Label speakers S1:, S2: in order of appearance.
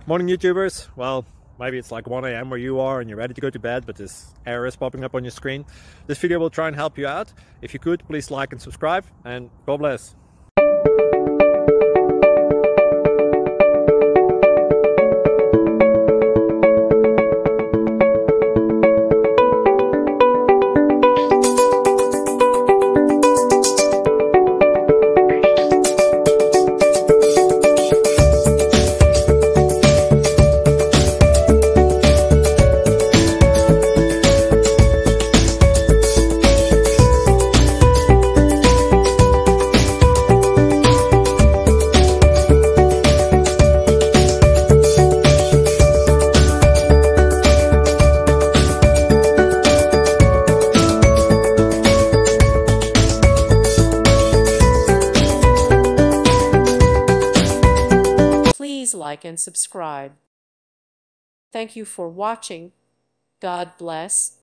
S1: Morning YouTubers. Well, maybe it's like 1 a.m. where you are and you're ready to go to bed, but this error is popping up on your screen. This video will try and help you out. If you could, please like and subscribe, and God bless.
S2: Please like and subscribe. Thank you for watching. God bless.